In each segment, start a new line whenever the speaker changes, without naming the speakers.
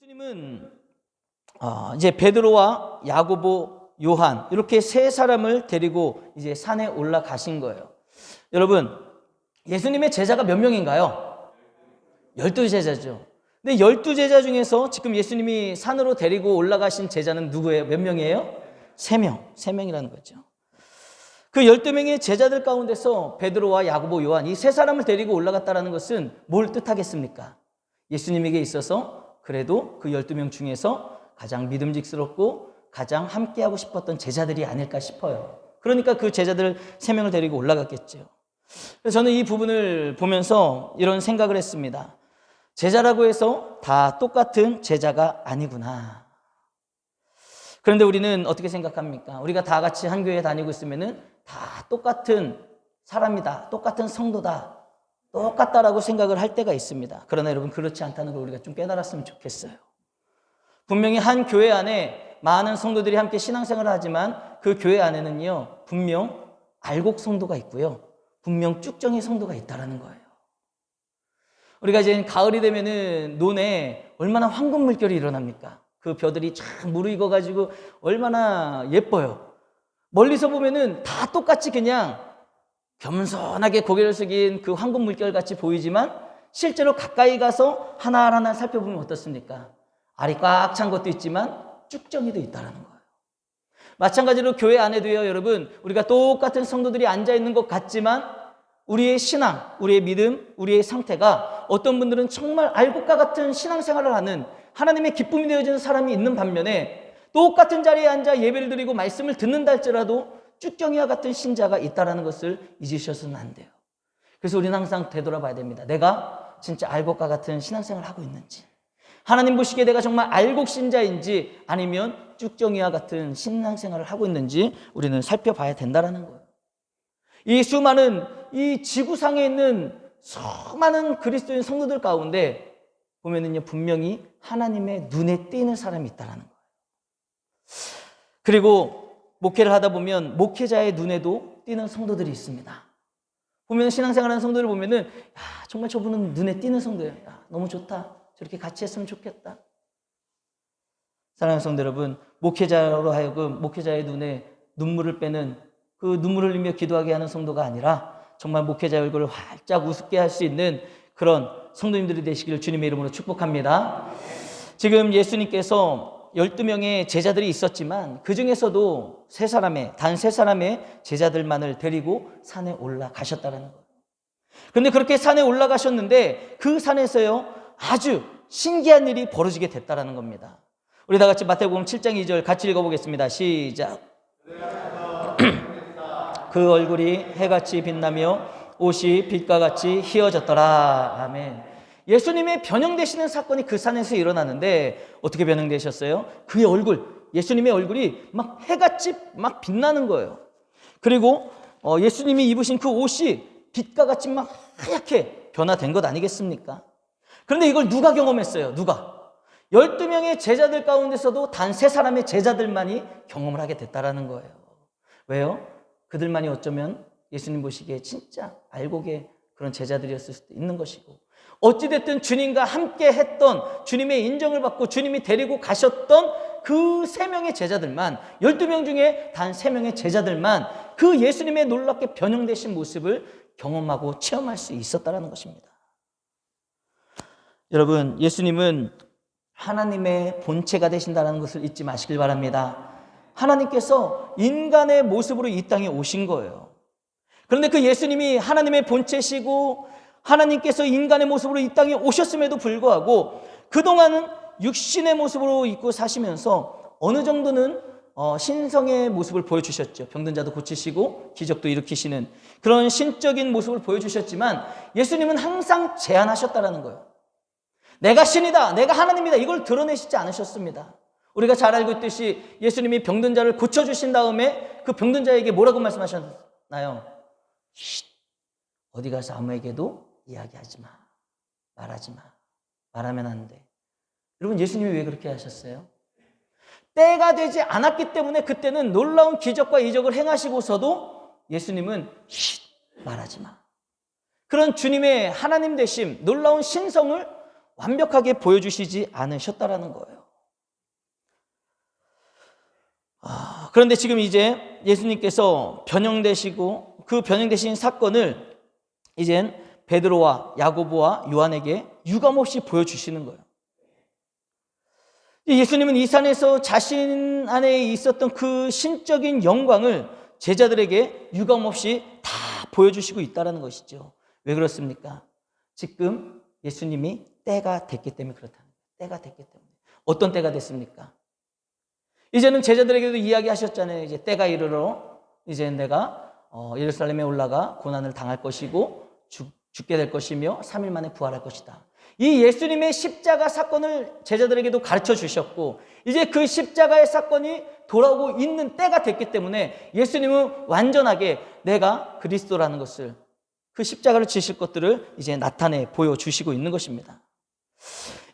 예수님은 이제 베드로와 야고보, 요한 이렇게 세 사람을 데리고 이제 산에 올라가신 거예요. 여러분, 예수님의 제자가 몇 명인가요? 12제자죠. 근데 12제자 중에서 지금 예수님이 산으로 데리고 올라가신 제자는 누구예요? 몇 명이에요? 3명. 3명이라는 거죠. 그 12명의 제자들 가운데서 베드로와 야고보, 요한 이 세 사람을 데리고 올라갔다는 것은 뭘 뜻하겠습니까? 예수님에게 있어서 그래도 그 12명 중에서 가장 믿음직스럽고 가장 함께하고 싶었던 제자들이 아닐까 싶어요. 그러니까 그 제자들 3명을 데리고 올라갔겠죠. 그래서 저는 이 부분을 보면서 이런 생각을 했습니다. 제자라고 해서 다 똑같은 제자가 아니구나. 그런데 우리는 어떻게 생각합니까? 우리가 다 같이 한 교회에 다니고 있으면은 다 똑같은 사람이다, 똑같은 성도다, 똑같다라고 생각을 할 때가 있습니다. 그러나 여러분, 그렇지 않다는 걸 우리가 좀 깨달았으면 좋겠어요. 분명히 한 교회 안에 많은 성도들이 함께 신앙생활을 하지만 그 교회 안에는요, 분명 알곡 성도가 있고요, 분명 쭉정이 성도가 있다라는 거예요. 우리가 이제 가을이 되면은 논에 얼마나 황금 물결이 일어납니까? 그 벼들이 쫙 무르익어가지고 얼마나 예뻐요. 멀리서 보면은 다 똑같이 그냥 겸손하게 고개를 숙인 그 황금 물결 같이 보이지만 실제로 가까이 가서 하나하나 살펴보면 어떻습니까? 알이 꽉 찬 것도 있지만 쭉정이도 있다는 거예요. 마찬가지로 교회 안에도요, 여러분, 우리가 똑같은 성도들이 앉아있는 것 같지만 우리의 신앙, 우리의 믿음, 우리의 상태가 어떤 분들은 정말 알곡과 같은 신앙생활을 하는 하나님의 기쁨이 되어지는 사람이 있는 반면에 똑같은 자리에 앉아 예배를 드리고 말씀을 듣는다 할지라도 쭉정이와 같은 신자가 있다는 것을 잊으셔서는 안 돼요. 그래서 우리는 항상 되돌아봐야 됩니다. 내가 진짜 알곡과 같은 신앙생활을 하고 있는지, 하나님 보시기에 내가 정말 알곡 신자인지 아니면 쭉정이와 같은 신앙생활을 하고 있는지 우리는 살펴봐야 된다는 거예요. 이 수많은 이 지구상에 있는 수많은 그리스도인 성도들 가운데 보면은요, 분명히 하나님의 눈에 띄는 사람이 있다는 거예요. 그리고 목회를 하다 보면 목회자의 눈에도 띄는 성도들이 있습니다. 보면 신앙생활하는 성도들 보면은 정말 저분은 눈에 띄는 성도예요. 너무 좋다. 저렇게 같이 했으면 좋겠다. 사랑하는 성도 여러분, 목회자로 하여금 목회자의 눈에 눈물을 빼는, 그 눈물을 흘리며 기도하게 하는 성도가 아니라 정말 목회자의 얼굴을 활짝 우습게 할 수 있는 그런 성도님들이 되시기를 주님의 이름으로 축복합니다. 지금 예수님께서 12명의 제자들이 있었지만 그 중에서도 단 세 사람의 제자들만을 데리고 산에 올라가셨다는 거예요. 그런데 그렇게 산에 올라가셨는데 그 산에서요, 아주 신기한 일이 벌어지게 됐다는 겁니다. 우리 다 같이 마태복음 7장 2절 같이 읽어보겠습니다. 시작. 그 얼굴이 해같이 빛나며 옷이 빛과 같이 희어졌더라. 아멘. 예수님의 변형되시는 사건이 그 산에서 일어나는데 어떻게 변형되셨어요? 그의 얼굴, 예수님의 얼굴이 막 해같이 막 빛나는 거예요. 그리고 예수님이 입으신 그 옷이 빛과 같이 막 하얗게 변화된 것 아니겠습니까? 그런데 이걸 누가 경험했어요? 누가? 12명의 제자들 가운데서도 단 3사람의 제자들만이 경험을 하게 됐다라는 거예요. 왜요? 그들만이 어쩌면 예수님 보시기에 진짜 알곡의 그런 제자들이었을 수도 있는 것이고, 어찌됐든 주님과 함께 했던, 주님의 인정을 받고 주님이 데리고 가셨던 그 3명의 제자들만, 12명 중에 단 3명의 제자들만 그 예수님의 놀랍게 변형되신 모습을 경험하고 체험할 수 있었다는 것입니다. 여러분, 예수님은 하나님의 본체가 되신다는 것을 잊지 마시길 바랍니다. 하나님께서 인간의 모습으로 이 땅에 오신 거예요. 그런데 그 예수님이 하나님의 본체시고 하나님께서 인간의 모습으로 이 땅에 오셨음에도 불구하고 그동안은 육신의 모습으로 입고 사시면서 어느 정도는 신성의 모습을 보여주셨죠. 병든 자도 고치시고 기적도 일으키시는 그런 신적인 모습을 보여주셨지만 예수님은 항상 제한하셨다는 거예요. 내가 신이다, 내가 하나님이다, 이걸 드러내시지 않으셨습니다. 우리가 잘 알고 있듯이 예수님이 병든 자를 고쳐주신 다음에 그 병든 자에게 뭐라고 말씀하셨나요? 어디 가서 아무에게도 이야기하지 마, 말하지 마, 말하면 안 돼. 여러분, 예수님이 왜 그렇게 하셨어요? 때가 되지 않았기 때문에 그때는 놀라운 기적과 이적을 행하시고서도 예수님은 말하지 마. 그런 주님의 하나님 되심, 놀라운 신성을 완벽하게 보여주시지 않으셨다라는 거예요. 그런데 지금 이제 예수님께서 변형되시고 그 변형되신 사건을 이젠 베드로와 야고보와 요한에게 유감없이 보여주시는 거예요. 예수님은 이 산에서 자신 안에 있었던 그 신적인 영광을 제자들에게 유감없이 다 보여주시고 있다는 것이죠. 왜 그렇습니까? 지금 예수님이 때가 됐기 때문에 그렇다는 거예요. 때가 됐기 때문에. 어떤 때가 됐습니까? 이제는 제자들에게도 이야기하셨잖아요. 이제 때가 이르러 이제 내가 예루살렘에 올라가 고난을 당할 것이고 죽게 될 것이며 3일 만에 부활할 것이다. 이 예수님의 십자가 사건을 제자들에게도 가르쳐 주셨고 이제 그 십자가의 사건이 돌아오고 있는 때가 됐기 때문에 예수님은 완전하게 내가 그리스도라는 것을 그 십자가를 지실 것들을 이제 나타내 보여주시고 있는 것입니다.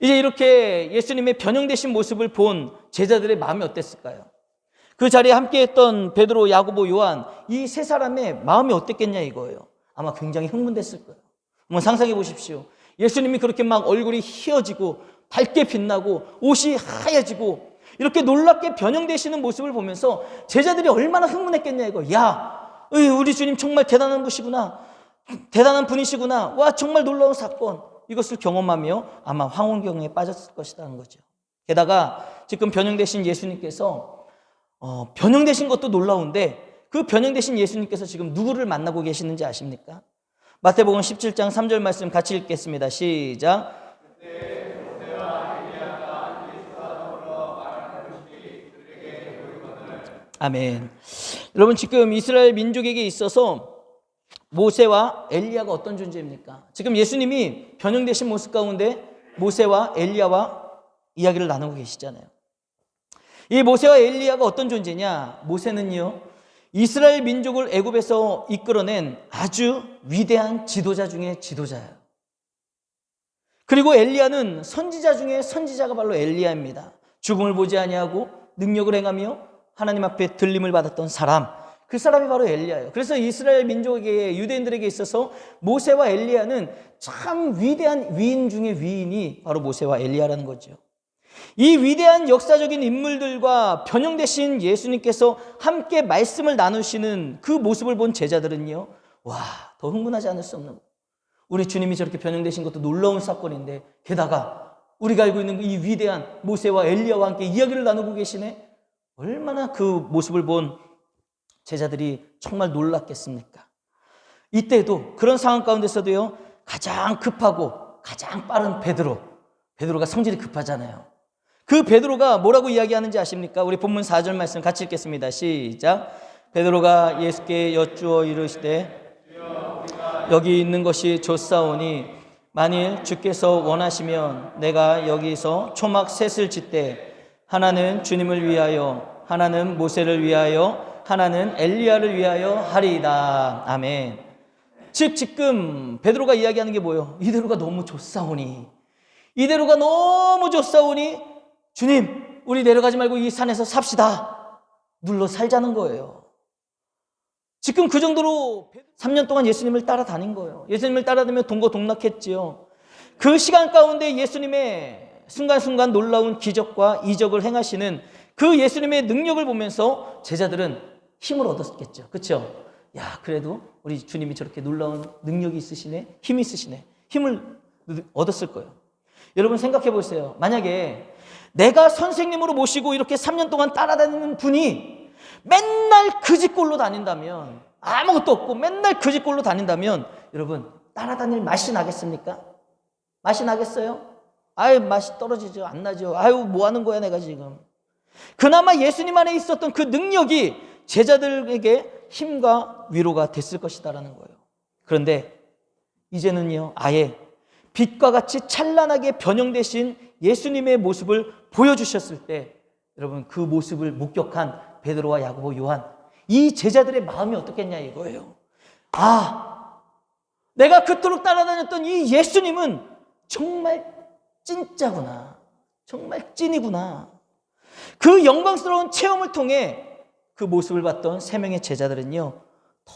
이제 이렇게 예수님의 변형되신 모습을 본 제자들의 마음이 어땠을까요? 그 자리에 함께했던 베드로, 야고보, 요한 이 세 사람의 마음이 어땠겠냐 이거예요. 아마 굉장히 흥분됐을 거예요. 한번 상상해 보십시오. 예수님이 그렇게 막 얼굴이 희어지고 밝게 빛나고 옷이 하얘지고 이렇게 놀랍게 변형되시는 모습을 보면서 제자들이 얼마나 흥분했겠냐 이거. 야, 우리 주님 정말 대단한 분이시구나. 대단한 분이시구나. 와, 정말 놀라운 사건. 이것을 경험하며 아마 황홀경에 빠졌을 것이라는 거죠. 게다가 지금 변형되신 예수님께서 변형되신 것도 놀라운데 그 변형되신 예수님께서 지금 누구를 만나고 계시는지 아십니까? 마태복음 17장 3절 말씀 같이 읽겠습니다. 시작. 아멘. 여러분 지금 이스라엘 민족에게 있어서 모세와 엘리야가 어떤 존재입니까? 지금 예수님이 변형되신 모습 가운데 모세와 엘리야와 이야기를 나누고 계시잖아요. 이 모세와 엘리야가 어떤 존재냐? 모세는요 이스라엘 민족을 애굽에서 이끌어낸 아주 위대한 지도자 중에 지도자예요. 그리고 엘리야는 선지자 중에 선지자가 바로 엘리야입니다. 죽음을 보지 아니하고 능력을 행하며 하나님 앞에 들림을 받았던 사람, 그 사람이 바로 엘리야예요. 그래서 이스라엘 민족에게 유대인들에게 있어서 모세와 엘리야는 참 위대한 위인 중에 위인이 바로 모세와 엘리야라는 거죠. 이 위대한 역사적인 인물들과 변형되신 예수님께서 함께 말씀을 나누시는 그 모습을 본 제자들은요, 와, 더 흥분하지 않을 수 없는 거예요. 우리 주님이 저렇게 변형되신 것도 놀라운 사건인데 게다가 우리가 알고 있는 이 위대한 모세와 엘리야와 함께 이야기를 나누고 계시네. 얼마나 그 모습을 본 제자들이 정말 놀랐겠습니까? 이때도 그런 상황 가운데서도요 가장 급하고 가장 빠른 베드로가 성질이 급하잖아요. 그 베드로가 뭐라고 이야기하는지 아십니까? 우리 본문 4절 말씀 같이 읽겠습니다. 시작. 베드로가 예수께 여쭈어 이르시되 여기 있는 것이 좋사오니 만일 주께서 원하시면 내가 여기서 초막 셋을 짓되 하나는 주님을 위하여 하나는 모세를 위하여 하나는 엘리야를 위하여 하리이다. 아멘. 즉 지금 베드로가 이야기하는 게 뭐예요? 이대로가 너무 좋사오니 주님 우리 내려가지 말고 이 산에서 삽시다. 눌러 살자는 거예요. 지금 그 정도로 3년 동안 예수님을 따라다닌 거예요. 예수님을 따라다니며 동고동락했지요. 그 시간 가운데 예수님의 순간순간 놀라운 기적과 이적을 행하시는 그 예수님의 능력을 보면서 제자들은 힘을 얻었겠죠. 그렇죠? 야, 그래도 우리 주님이 저렇게 놀라운 능력이 있으시네, 힘이 있으시네, 힘을 얻었을 거예요. 여러분 생각해 보세요. 만약에 내가 선생님으로 모시고 이렇게 3년 동안 따라다니는 분이 맨날 그 집골로 다닌다면, 아무것도 없고 맨날 그 집골로 다닌다면 여러분 따라다닐 맛이 나겠습니까? 맛이 나겠어요? 아유, 맛이 떨어지죠. 안 나죠. 아유, 뭐 하는 거야 내가 지금. 그나마 예수님 안에 있었던 그 능력이 제자들에게 힘과 위로가 됐을 것이다라는 거예요. 그런데 이제는요 아예 빛과 같이 찬란하게 변형되신 예수님의 모습을 보여주셨을 때 여러분 그 모습을 목격한 베드로와 야고보, 요한 이 제자들의 마음이 어떻겠냐 이거예요. 아, 내가 그토록 따라다녔던 이 예수님은 정말 진짜구나. 정말 찐이구나. 그 영광스러운 체험을 통해 그 모습을 봤던 세 명의 제자들은요 더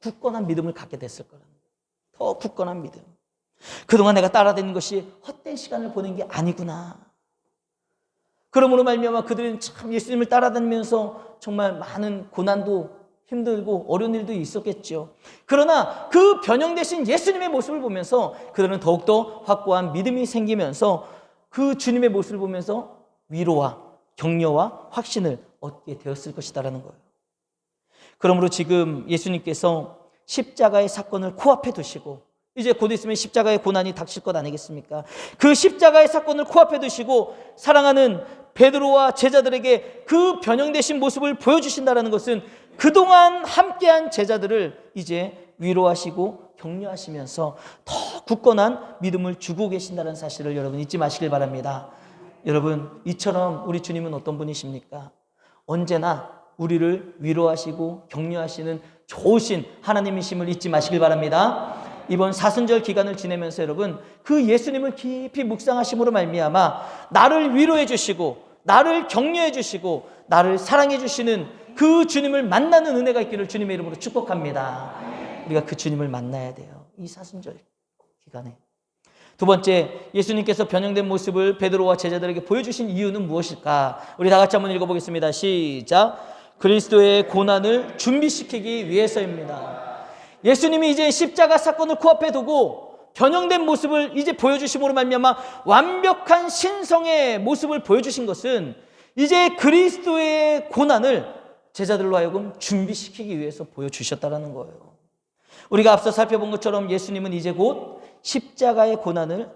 굳건한 믿음을 갖게 됐을 거랍니다. 더 굳건한 믿음. 그동안 내가 따라다닌 것이 헛된 시간을 보낸 게 아니구나. 그러므로 말미암아 그들은 참 예수님을 따라다니면서 정말 많은 고난도 힘들고 어려운 일도 있었겠죠. 그러나 그 변형되신 예수님의 모습을 보면서 그들은 더욱더 확고한 믿음이 생기면서 그 주님의 모습을 보면서 위로와 격려와 확신을 얻게 되었을 것이다라는 거예요. 그러므로 지금 예수님께서 십자가의 사건을 코앞에 두시고 이제 곧 있으면 십자가의 고난이 닥칠 것 아니겠습니까? 그 십자가의 사건을 코앞에 두시고 사랑하는 베드로와 제자들에게 그 변형되신 모습을 보여주신다는 것은 그동안 함께한 제자들을 이제 위로하시고 격려하시면서 더 굳건한 믿음을 주고 계신다는 사실을 여러분 잊지 마시길 바랍니다. 여러분, 이처럼 우리 주님은 어떤 분이십니까? 언제나 우리를 위로하시고 격려하시는 좋으신 하나님이심을 잊지 마시길 바랍니다. 이번 사순절 기간을 지내면서 여러분 그 예수님을 깊이 묵상하심으로 말미암아 나를 위로해 주시고 나를 격려해 주시고 나를 사랑해 주시는 그 주님을 만나는 은혜가 있기를 주님의 이름으로 축복합니다. 우리가 그 주님을 만나야 돼요. 이 사순절 기간에. 두 번째, 예수님께서 변형된 모습을 베드로와 제자들에게 보여주신 이유는 무엇일까? 우리 다 같이 한번 읽어보겠습니다. 시작. 그리스도의 고난을 준비시키기 위해서입니다. 예수님이 이제 십자가 사건을 코앞에 두고 변형된 모습을 이제 보여주심으로 말미암아 완벽한 신성의 모습을 보여주신 것은 이제 그리스도의 고난을 제자들로 하여금 준비시키기 위해서 보여주셨다는 거예요. 우리가 앞서 살펴본 것처럼 예수님은 이제 곧 십자가의 고난을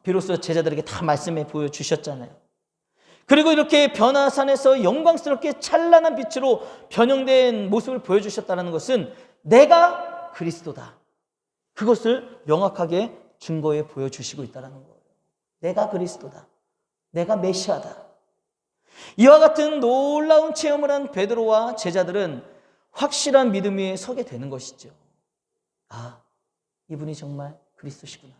비로소 제자들에게 다 말씀해 보여주셨잖아요. 그리고 이렇게 변화산에서 영광스럽게 찬란한 빛으로 변형된 모습을 보여주셨다는 것은 내가 그리스도다. 그것을 명확하게 증거해 보여주시고 있다는 거예요. 내가 그리스도다. 내가 메시아다. 이와 같은 놀라운 체험을 한 베드로와 제자들은 확실한 믿음 위에 서게 되는 것이죠. 아, 이분이 정말 그리스도시구나.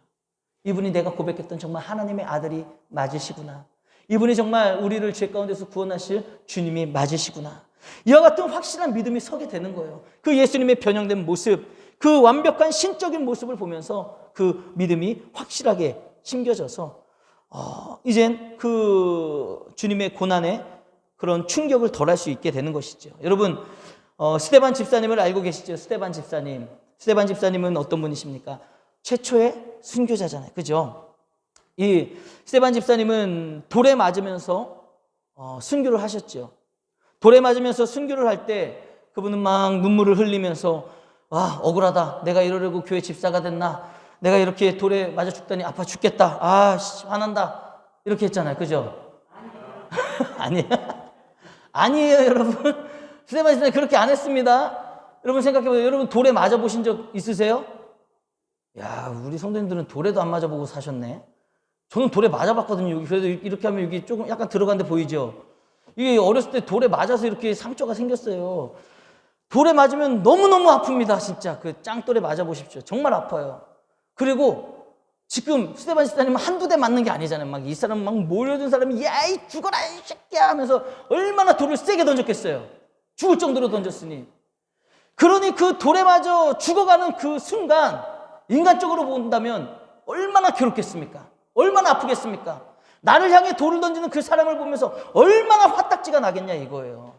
이분이 내가 고백했던 정말 하나님의 아들이 맞으시구나. 이분이 정말 우리를 죄 가운데서 구원하실 주님이 맞으시구나. 이와 같은 확실한 믿음이 서게 되는 거예요. 그 예수님의 변형된 모습, 그 완벽한 신적인 모습을 보면서 그 믿음이 확실하게 심겨져서 이젠 그 주님의 고난에 그런 충격을 덜할 수 있게 되는 것이죠. 여러분, 스데반 집사님을 알고 계시죠? 스데반 집사님. 스데반 집사님은 어떤 분이십니까? 최초의 순교자잖아요. 그죠? 이 스데반 집사님은 돌에 맞으면서 순교를 하셨죠. 돌에 맞으면서 순교를 할 때 그분은 막 눈물을 흘리면서 와, 억울하다. 내가 이러려고 교회 집사가 됐나? 내가 이렇게 돌에 맞아 죽다니 아파 죽겠다. 아, 화난다. 이렇게 했잖아요. 그죠? 아니에요. 아니에요, 여러분. 스데반 집사님 그렇게 안 했습니다. 여러분 생각해보세요. 여러분 돌에 맞아보신 적 있으세요? 야, 우리 성도님들은 돌에도 안 맞아보고 사셨네. 저는 돌에 맞아봤거든요. 여기. 그래도 이렇게 하면 여기 조금 약간 들어간 데 보이죠? 이게 어렸을 때 돌에 맞아서 이렇게 상처가 생겼어요. 돌에 맞으면 너무너무 아픕니다. 진짜 그 짱돌에 맞아보십시오. 정말 아파요. 그리고 지금 스데반 집사님은 한두 대 맞는 게 아니잖아요. 막 이 사람 막 몰려든 사람이 야, 이 죽어라 이 새끼야 하면서 얼마나 돌을 세게 던졌겠어요. 죽을 정도로 던졌으니. 그러니 그 돌에 맞아 죽어가는 그 순간 인간적으로 본다면 얼마나 괴롭겠습니까? 얼마나 아프겠습니까? 나를 향해 돌을 던지는 그 사람을 보면서 얼마나 화딱지가 나겠냐 이거예요.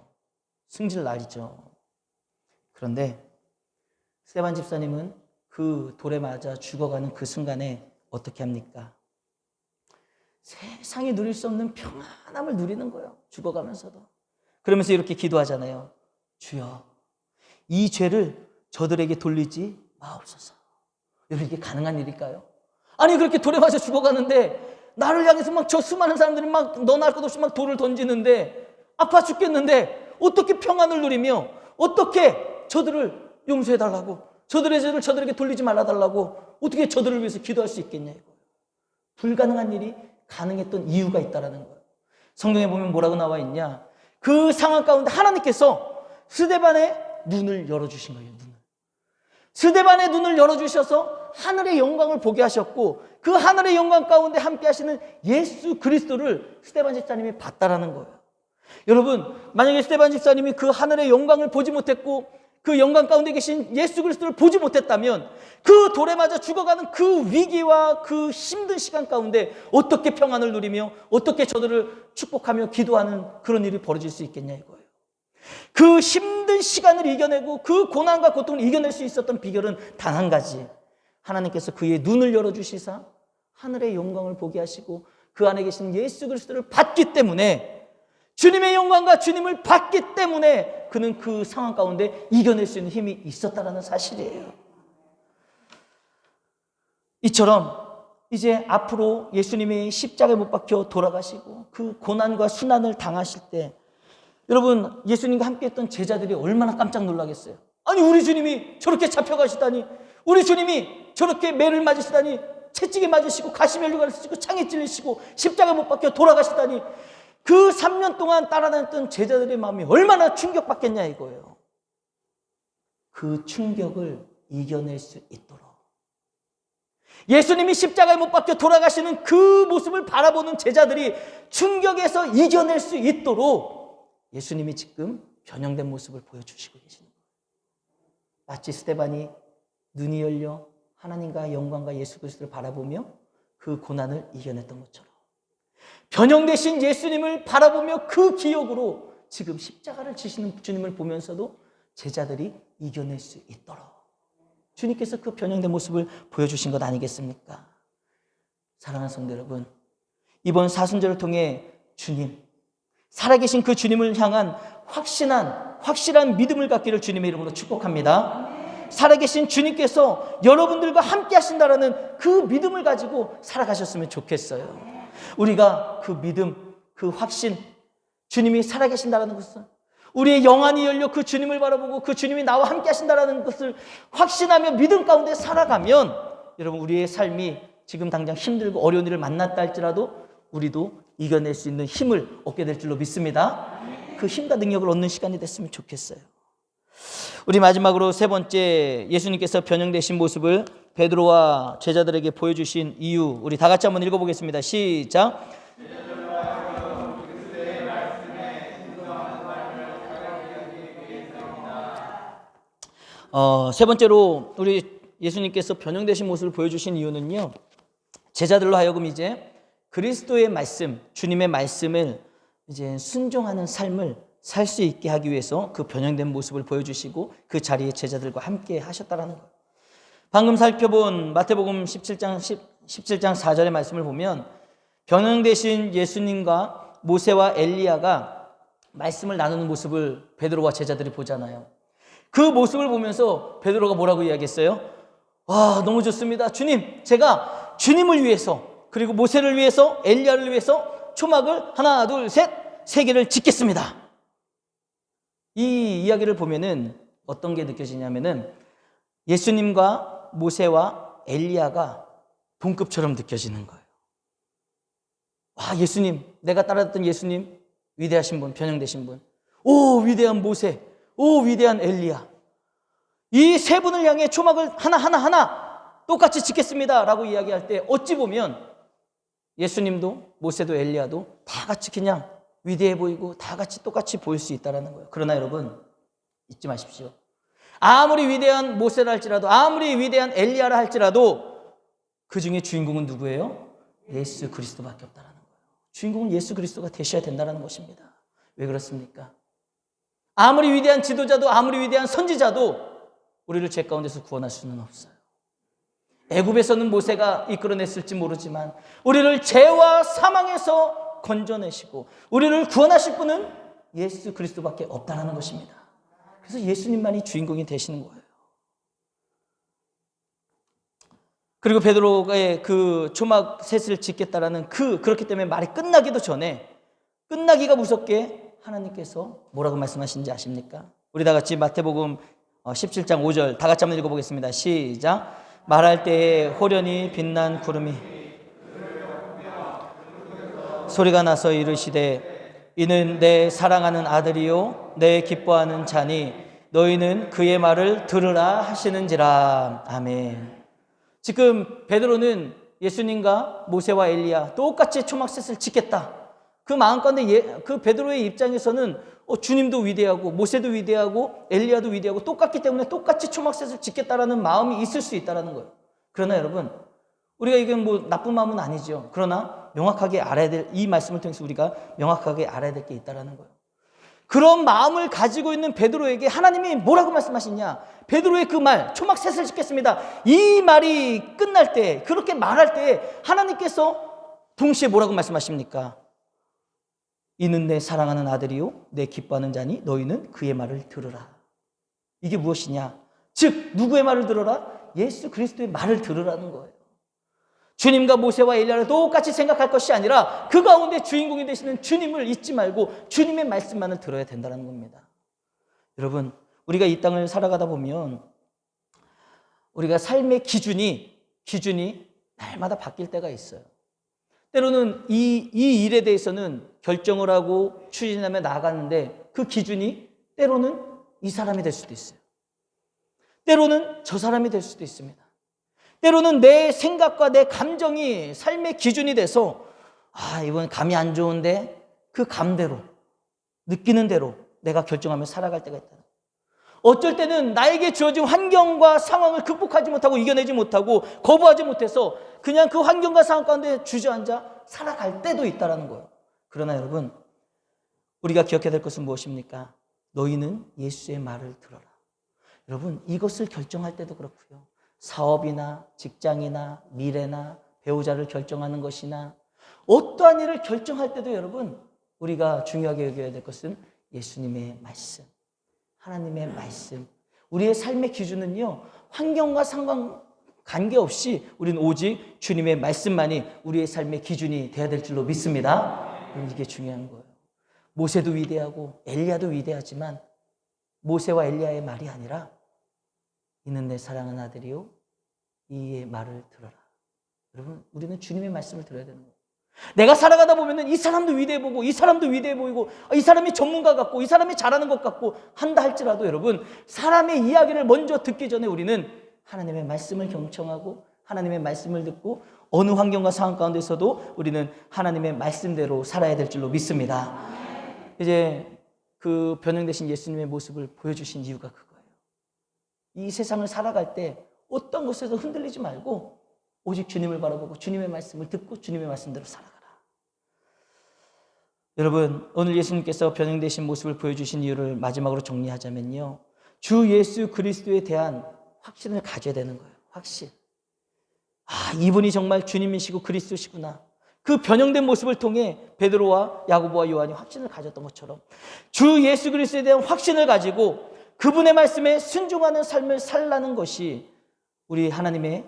승질 날이죠. 그런데 스데반 집사님은 그 돌에 맞아 죽어가는 그 순간에 어떻게 합니까? 세상에 누릴 수 없는 평안함을 누리는 거예요. 죽어가면서도. 그러면서 이렇게 기도하잖아요. 주여, 이 죄를 저들에게 돌리지 마옵소서. 여러분, 이게 가능한 일일까요? 아니, 그렇게 돌에 맞아 죽어가는데 나를 향해서 막 저 수많은 사람들이 막 너 날 것 없이 막 돌을 던지는데 아파 죽겠는데 어떻게 평안을 누리며 어떻게 저들을 용서해달라고, 저들의 죄를 저들에게 돌리지 말아달라고 어떻게 저들을 위해서 기도할 수 있겠냐 이거예요. 불가능한 일이 가능했던 이유가 있다라는 거예요. 성경에 보면 뭐라고 나와 있냐? 그 상황 가운데 하나님께서 스데반의 눈을 열어주신 거예요. 스데반의 눈을 열어주셔서 하늘의 영광을 보게 하셨고 그 하늘의 영광 가운데 함께 하시는 예수 그리스도를 스데반 집사님이 봤다라는 거예요. 여러분, 만약에 스데반 집사님이 그 하늘의 영광을 보지 못했고 그 영광 가운데 계신 예수 그리스도를 보지 못했다면 그 돌에 맞아 죽어가는 그 위기와 그 힘든 시간 가운데 어떻게 평안을 누리며 어떻게 저들을 축복하며 기도하는 그런 일이 벌어질 수 있겠냐 이거예요. 그 힘든 시간을 이겨내고 그 고난과 고통을 이겨낼 수 있었던 비결은 단 한 가지. 하나님께서 그의 눈을 열어주시사 하늘의 영광을 보게 하시고 그 안에 계신 예수 그리스도를 봤기 때문에, 주님의 영광과 주님을 봤기 때문에 그는 그 상황 가운데 이겨낼 수 있는 힘이 있었다는 사실이에요. 이처럼 이제 앞으로 예수님이 십자가에 못 박혀 돌아가시고 그 고난과 순환을 당하실 때 여러분, 예수님과 함께했던 제자들이 얼마나 깜짝 놀라겠어요. 아니, 우리 주님이 저렇게 잡혀가시다니, 우리 주님이 저렇게 매를 맞으시다니, 채찍에 맞으시고 가시면류관을 쓰시고 창에 찔리시고 십자가에 못 박혀 돌아가시다니, 그 3년 동안 따라다녔던 제자들의 마음이 얼마나 충격받겠냐 이거예요. 그 충격을 이겨낼 수 있도록 예수님이 십자가에 못 박혀 돌아가시는 그 모습을 바라보는 제자들이 충격에서 이겨낼 수 있도록 예수님이 지금 변형된 모습을 보여주시고 계시는 거예요. 마치 스데반이 눈이 열려 하나님과 영광과 예수 그리스도를 바라보며 그 고난을 이겨냈던 것처럼 변형되신 예수님을 바라보며 그 기억으로 지금 십자가를 지시는 주님을 보면서도 제자들이 이겨낼 수 있도록 주님께서 그 변형된 모습을 보여주신 것 아니겠습니까? 사랑하는 성도 여러분, 이번 사순절을 통해 주님, 살아계신 그 주님을 향한 확실한 믿음을 갖기를 주님의 이름으로 축복합니다. 살아계신 주님께서 여러분들과 함께 하신다라는 그 믿음을 가지고 살아가셨으면 좋겠어요. 우리가 그 믿음, 그 확신, 주님이 살아계신다라는 것은 우리의 영안이 열려 그 주님을 바라보고 그 주님이 나와 함께 하신다라는 것을 확신하며 믿음 가운데 살아가면 여러분, 우리의 삶이 지금 당장 힘들고 어려운 일을 만났다 할지라도 우리도 이겨낼 수 있는 힘을 얻게 될 줄로 믿습니다. 그 힘과 능력을 얻는 시간이 됐으면 좋겠어요. 우리 마지막으로 세 번째, 예수님께서 변형되신 모습을 베드로와 제자들에게 보여주신 이유, 우리 다 같이 한번 읽어보겠습니다. 시작. 세 번째로 우리 예수님께서 변형되신 모습을 보여주신 이유는요, 제자들로 하여금 이제 그리스도의 말씀, 주님의 말씀을 이제 순종하는 삶을 살 수 있게 하기 위해서 그 변형된 모습을 보여주시고 그 자리에 제자들과 함께 하셨다라는 거예요. 방금 살펴본 마태복음 17장 4절의 말씀을 보면 변형되신 예수님과 모세와 엘리야가 말씀을 나누는 모습을 베드로와 제자들이 보잖아요. 그 모습을 보면서 베드로가 뭐라고 이야기했어요? 와, 너무 좋습니다. 주님, 제가 주님을 위해서, 그리고 모세를 위해서, 엘리야를 위해서 초막을 하나, 둘, 셋, 3개를 짓겠습니다. 이 이야기를 보면은 어떤 게 느껴지냐면은 예수님과 모세와 엘리야가 동급처럼 느껴지는 거예요. 와, 예수님, 내가 따랐던 예수님, 위대하신 분, 변형되신 분. 오, 위대한 모세. 오, 위대한 엘리야. 이 세 분을 향해 초막을 하나 똑같이 짓겠습니다 라고 이야기할 때 어찌 보면 예수님도 모세도 엘리야도 다 같이 그냥 위대해 보이고 다 같이 똑같이 보일 수 있다는 거예요. 그러나 여러분, 잊지 마십시오. 아무리 위대한 모세라 할지라도, 아무리 위대한 엘리야라 할지라도 그 중에 주인공은 누구예요? 예수 그리스도밖에 없다는 거예요. 주인공은 예수 그리스도가 되셔야 된다는 것입니다. 왜 그렇습니까? 아무리 위대한 지도자도, 아무리 위대한 선지자도 우리를 죄 가운데서 구원할 수는 없어요. 애굽에서는 모세가 이끌어냈을지 모르지만 우리를 죄와 사망에서 건져내시고 우리를 구원하실 분은 예수 그리스도밖에 없다는 것입니다. 그래서 예수님만이 주인공이 되시는 거예요. 그리고 베드로의 그 초막 셋을 짓겠다라는 그렇기 때문에 말이 끝나기도 전에, 끝나기가 무섭게 하나님께서 뭐라고 말씀하시는지 아십니까? 우리 다 같이 마태복음 17장 5절 다 같이 한번 읽어보겠습니다. 시작. 말할 때에 호련히 빛난 구름이 소리가 나서 이르시되 이는 내 사랑하는 아들이요 내 기뻐하는 자니 너희는 그의 말을 들으라 하시는지라. 아멘. 지금 베드로는 예수님과 모세와 엘리야 똑같이 초막셋을 짓겠다, 그 마음 가운데 그 베드로의 입장에서는 주님도 위대하고 모세도 위대하고 엘리야도 위대하고 똑같기 때문에 똑같이 초막셋을 짓겠다라는 마음이 있을 수 있다는 거예요. 그러나 여러분, 우리가 이게 뭐 나쁜 마음은 아니죠. 그러나 명확하게 알아야 될, 이 말씀을 통해서 우리가 명확하게 알아야 될 게 있다는 거예요. 그런 마음을 가지고 있는 베드로에게 하나님이 뭐라고 말씀하시냐? 베드로의 그 말, 초막셋을 짓겠습니다, 이 말이 끝날 때, 그렇게 말할 때 하나님께서 동시에 뭐라고 말씀하십니까? 이는 내 사랑하는 아들이요 내 기뻐하는 자니 너희는 그의 말을 들으라. 이게 무엇이냐? 즉 누구의 말을 들어라? 예수 그리스도의 말을 들으라는 거예요. 주님과 모세와 엘리야를 똑같이 생각할 것이 아니라 그 가운데 주인공이 되시는 주님을 잊지 말고 주님의 말씀만을 들어야 된다는 겁니다. 여러분, 우리가 이 땅을 살아가다 보면 우리가 삶의 기준이 날마다 바뀔 때가 있어요. 때로는 이 일에 대해서는 결정을 하고 추진하며 나아가는데 그 기준이 때로는 이 사람이 될 수도 있어요. 때로는 저 사람이 될 수도 있습니다. 때로는 내 생각과 내 감정이 삶의 기준이 돼서 이번 감이 안 좋은데 그 감대로, 느끼는 대로 내가 결정하며 살아갈 때가 있다. 어쩔 때는 나에게 주어진 환경과 상황을 극복하지 못하고 이겨내지 못하고 거부하지 못해서 그냥 그 환경과 상황 가운데 주저앉아 살아갈 때도 있다는 거예요. 그러나 여러분, 우리가 기억해야 될 것은 무엇입니까? 너희는 예수의 말을 들어라. 여러분, 이것을 결정할 때도 그렇고요. 사업이나 직장이나 미래나 배우자를 결정하는 것이나 어떠한 일을 결정할 때도 여러분, 우리가 중요하게 여겨야 될 것은 예수님의 말씀, 하나님의 말씀. 우리의 삶의 기준은요, 환경과 상관 관계없이 우리는 오직 주님의 말씀만이 우리의 삶의 기준이 되어야 될 줄로 믿습니다. 이게 중요한 거예요. 모세도 위대하고 엘리야도 위대하지만 모세와 엘리야의 말이 아니라 이는 내 사랑하는 아들이요 이의 말을 들어라. 여러분, 우리는 주님의 말씀을 들어야 되는 거예요. 내가 살아가다 보면은 이 사람도 위대해 보고 이 사람도 위대해 보이고 이 사람이 전문가 같고 이 사람이 잘하는 것 같고 한다 할지라도 여러분, 사람의 이야기를 먼저 듣기 전에 우리는 하나님의 말씀을 경청하고 하나님의 말씀을 듣고 어느 환경과 상황 가운데서도 우리는 하나님의 말씀대로 살아야 될 줄로 믿습니다. 이제 그 변형되신 예수님의 모습을 보여주신 이유가 그거예요. 이 세상을 살아갈 때 어떤 것에서 흔들리지 말고 오직 주님을 바라보고 주님의 말씀을 듣고 주님의 말씀대로 살아가라. 여러분, 오늘 예수님께서 변형되신 모습을 보여주신 이유를 마지막으로 정리하자면요, 주 예수 그리스도에 대한 확신을 가져야 되는 거예요. 확신. 이분이 정말 주님이시고 그리스도시구나. 그 변형된 모습을 통해 베드로와 야고보와 요한이 확신을 가졌던 것처럼 주 예수 그리스도에 대한 확신을 가지고 그분의 말씀에 순종하는 삶을 살라는 것이 우리 하나님의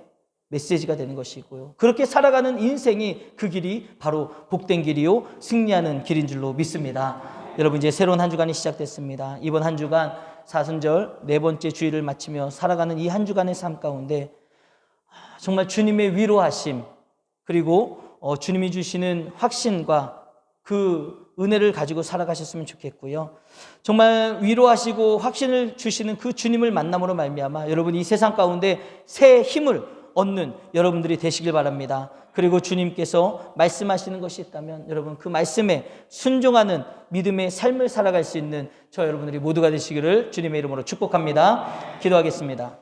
메시지가 되는 것이고요. 그렇게 살아가는 인생이 그 길이 바로 복된 길이요 승리하는 길인 줄로 믿습니다. 여러분, 이제 새로운 한 주간이 시작됐습니다. 이번 한 주간 사순절 4번째 주일을 마치며 살아가는 이 한 주간의 삶 가운데 정말 주님의 위로하심, 그리고 주님이 주시는 확신과 그 은혜를 가지고 살아가셨으면 좋겠고요. 정말 위로하시고 확신을 주시는 그 주님을 만남으로 말미암아 여러분, 이 세상 가운데 새 힘을 얻는 여러분들이 되시길 바랍니다. 그리고 주님께서 말씀하시는 것이 있다면 여러분, 그 말씀에 순종하는 믿음의 삶을 살아갈 수 있는 저 여러분들이 모두가 되시기를 주님의 이름으로 축복합니다. 기도하겠습니다.